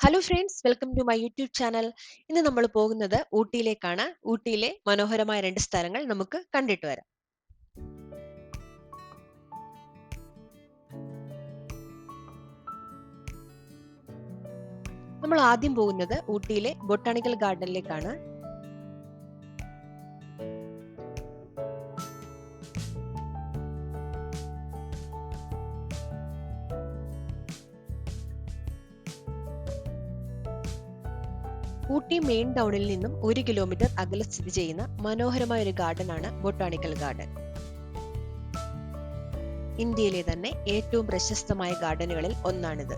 Hello friends, welcome to my YouTube channel. ഇന്ന് നമ്മൾ പോകുന്നത് ഊട്ടിയിലേക്കാണ്. ഊട്ടിയിലെ മനോഹരമായ രണ്ട് സ്ഥലങ്ങൾ നമുക്ക് കണ്ടിട്ട് വരാം. നമ്മൾ ആദ്യം പോകുന്നത് ഊട്ടിയിലെ ബൊട്ടാണിക്കൽ ഗാർഡനിലേക്കാണ്. ഊട്ടി മെയിൻ ടൗണിൽ നിന്നും 1 കിലോമീറ്റർ അകലെ സ്ഥിതി ചെയ്യുന്ന മനോഹരമായ ഒരു ഗാർഡനാണ് ബൊട്ടാണിക്കൽ ഗാർഡൻ. ഇന്ത്യയിലെ തന്നെ ഏറ്റവും പ്രശസ്തമായ ഗാർഡനുകളിൽ ഒന്നാണിത്.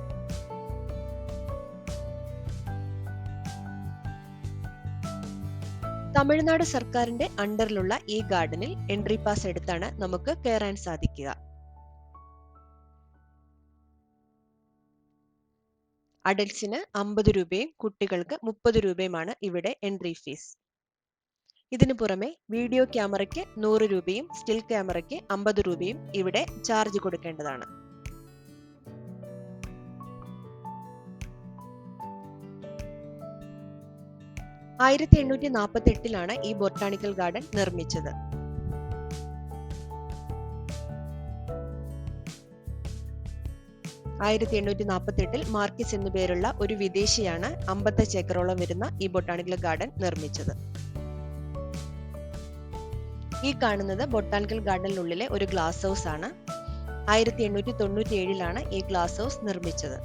തമിഴ്നാട് സർക്കാരിന്റെ അണ്ടറിലുള്ള ഈ ഗാർഡനിൽ എൻട്രി പാസ് എടുത്താണ് നമുക്ക് കയറാൻ സാധിക്കുക. അഡൽസിന് 50 രൂപയും കുട്ടികൾക്ക് 30 രൂപയുമാണ് ഇവിടെ എൻട്രി ഫീസ്. ഇതിനു പുറമെ വീഡിയോ ക്യാമറയ്ക്ക് 100 രൂപയും സ്റ്റിൽ ക്യാമറയ്ക്ക് 50 രൂപയും ഇവിടെ ചാർജ് കൊടുക്കേണ്ടതാണ്. ആയിരത്തി 1848 ഈ ബൊട്ടാണിക്കൽ ഗാർഡൻ നിർമ്മിച്ചത്. 1848 മാർക്കിസ് എന്നു പേരുള്ള ഒരു വിദേശിയാണ് 55 ഏക്കറോളം വരുന്ന ഈ ബൊട്ടാണിക്കൽ ഗാർഡൻ നിർമ്മിച്ചത്. ഈ കാണുന്നത് ബൊട്ടാണിക്കൽ ഗാർഡനിനുള്ളിലെ ഒരു ഗ്ലാസ് ഹൗസ് ആണ്. 1897 ഈ ഗ്ലാസ് ഹൗസ് നിർമ്മിച്ചത്.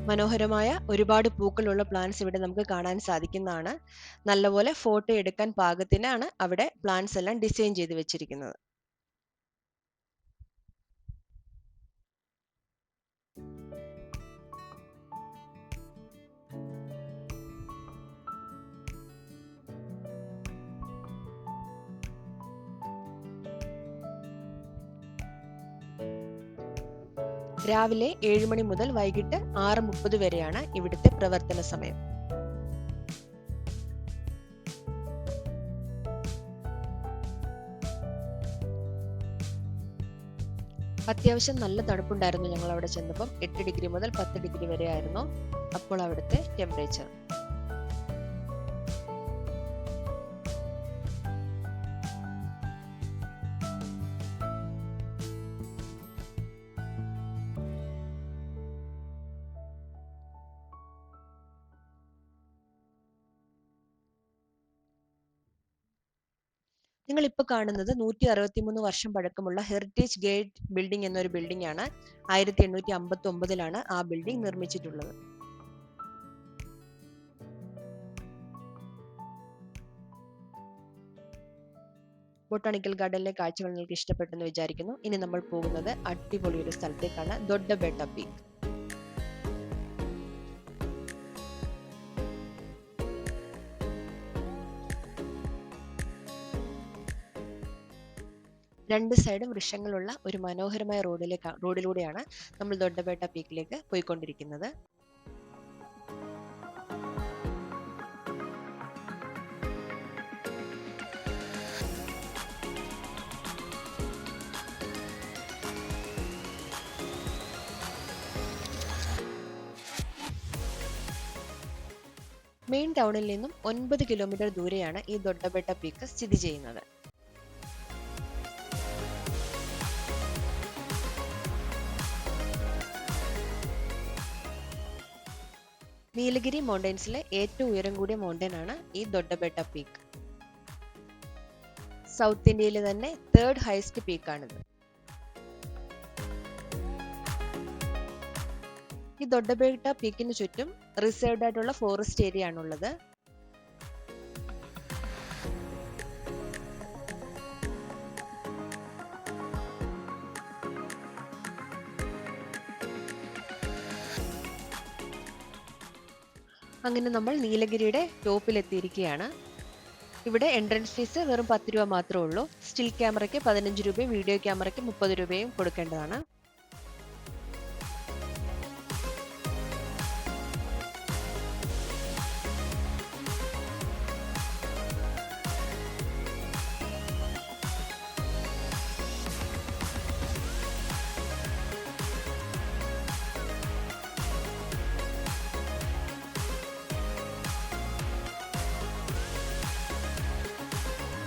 മനോഹരമായ ഒരുപാട് പൂക്കളുള്ള പ്ലാന്റ്സ് ഇവിടെ നമുക്ക് കാണാൻ സാധിക്കുന്നതാണ്. നല്ലപോലെ ഫോട്ടോ എടുക്കാൻ പാകത്തിനാണ് അവിടെ പ്ലാന്റ്സ് എല്ലാം ഡിസൈൻ ചെയ്ത് വെച്ചിരിക്കുന്നത്. രാവിലെ 7 മണി മുതൽ വൈകിട്ട് 6:30 വരെയാണ് ഇവിടുത്തെ പ്രവർത്തന സമയം. അത്യാവശ്യം നല്ല തണുപ്പുണ്ടായിരുന്നു. ഞങ്ങൾ അവിടെ ചെന്നപ്പം 8 ഡിഗ്രി മുതൽ 10 ഡിഗ്രി വരെ ആയിരുന്നു അപ്പോൾ അവിടുത്തെ ടെമ്പറേച്ചർ. നിങ്ങൾ ഇപ്പോൾ കാണുന്നത് 163 വർഷം പഴക്കമുള്ള ഹെറിറ്റേജ് ഗേറ്റ് ബിൽഡിംഗ് എന്നൊരു ബിൽഡിംഗ് ആണ്. 1859 ആ ബിൽഡിംഗ് നിർമ്മിച്ചിട്ടുള്ളത്. ബൊട്ടാണിക്കൽ ഗാർഡനിലെ കാഴ്ചകൾ നിങ്ങൾക്ക് ഇഷ്ടപ്പെട്ടെന്ന് വിചാരിക്കുന്നു. ഇനി നമ്മൾ പോകുന്നത് അടിപൊളി ഒരു സ്ഥലത്തേക്കാണ്, ദൊഡ്ഡബെട്ട പീക്ക്. രണ്ട് സൈഡും വൃക്ഷങ്ങളുള്ള ഒരു മനോഹരമായ റോഡിലൂടെയാണ് നമ്മൾ ദൊഡ്ഡബെട്ട പീക്കിലേക്ക് പോയിക്കൊണ്ടിരിക്കുന്നത്. മെയിൻ ടൗണിൽ നിന്നും 9 കിലോമീറ്റർ ദൂരെയാണ് ഈ ദൊഡ്ഡബെട്ട പീക്ക് സ്ഥിതി ചെയ്യുന്നത്. നീലഗിരി മൗണ്ടൻസിലെ ഏറ്റവും ഉയരം കൂടിയ മൗണ്ടൻ ആണ് ഈ ദൊഡ്ഡബെട്ട പീക്ക്. സൗത്ത് ഇന്ത്യയിലെ തന്നെ 3rd ഹൈസ്റ്റ് പീക്കാണിത്. ഈ ദൊഡ്ഡബെട്ട പീക്കിന് ചുറ്റും റിസർവ്ഡ് ആയിട്ടുള്ള ഫോറസ്റ്റ് ഏരിയ ആണുള്ളത്. അങ്ങനെ നമ്മൾ നീലഗിരിയുടെ ടോപ്പിൽ എത്തിയിരിക്കുകയാണ്. ഇവിടെ എൻട്രൻസ് ഫീസ് വെറും 10 രൂപ മാത്രമേ ഉള്ളൂ. സ്റ്റിൽ ക്യാമറയ്ക്ക് 15 രൂപയും വീഡിയോ ക്യാമറയ്ക്ക് 30 രൂപയും കൊടുക്കേണ്ടതാണ്.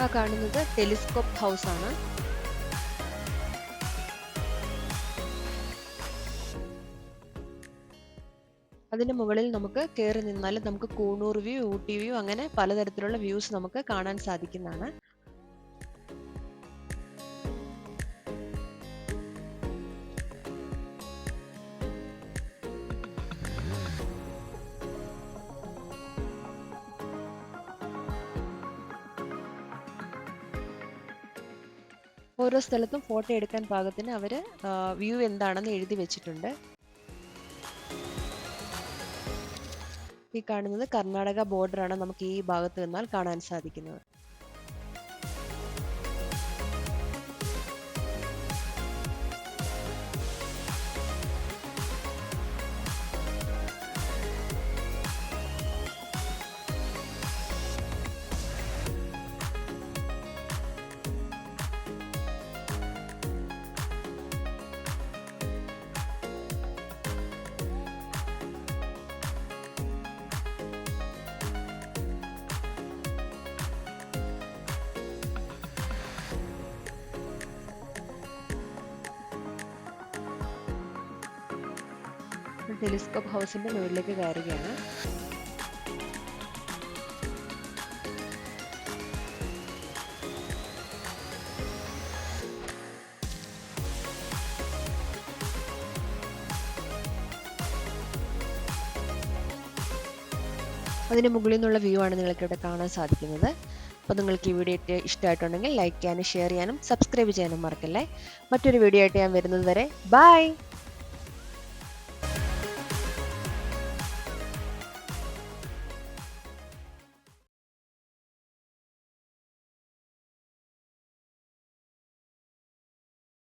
ആ കാണുന്നത് ടെലിസ്കോപ്പ് ഹൗസ് ആണ്. അതിന് മുകളിൽ നമുക്ക് കയറി നിന്നാൽ നമുക്ക് കൂണൂർ വ്യൂ, ഊട്ടി വ്യൂ, അങ്ങനെ പലതരത്തിലുള്ള വ്യൂസ് നമുക്ക് കാണാൻ സാധിക്കുന്നതാണ്. ഓരോ സ്ഥലത്തും ഫോട്ടോ എടുക്കാൻ പാകത്തിന് അവർ വ്യൂ എന്താണെന്ന് എഴുതി വെച്ചിട്ടുണ്ട്. ഈ കാണുന്നത് കർണാടക ബോർഡറാണ് നമുക്ക് ഈ ഭാഗത്ത് നിന്നാൽ കാണാൻ സാധിക്കുന്നത്. ടെലിസ്കോപ്പ് ഹൗസിന്റെ മുകളിലേക്ക് കയറുകയാണ്. അതിന് മുകളിൽ നിന്നുള്ള വ്യൂ ആണ് നിങ്ങൾക്ക് ഇവിടെ കാണാൻ സാധിക്കുന്നത്. അപ്പോൾ നിങ്ങൾക്ക് ഈ വീഡിയോ ഇഷ്ടമായിട്ടുണ്ടെങ്കിൽ ലൈക്ക് ചെയ്യാനും ഷെയർ ചെയ്യാനും സബ്സ്ക്രൈബ് ചെയ്യാനും മറക്കല്ലേ. മറ്റൊരു വീഡിയോ ആയിട്ട് ഞാൻ വരുന്നത് വരെ ബൈ.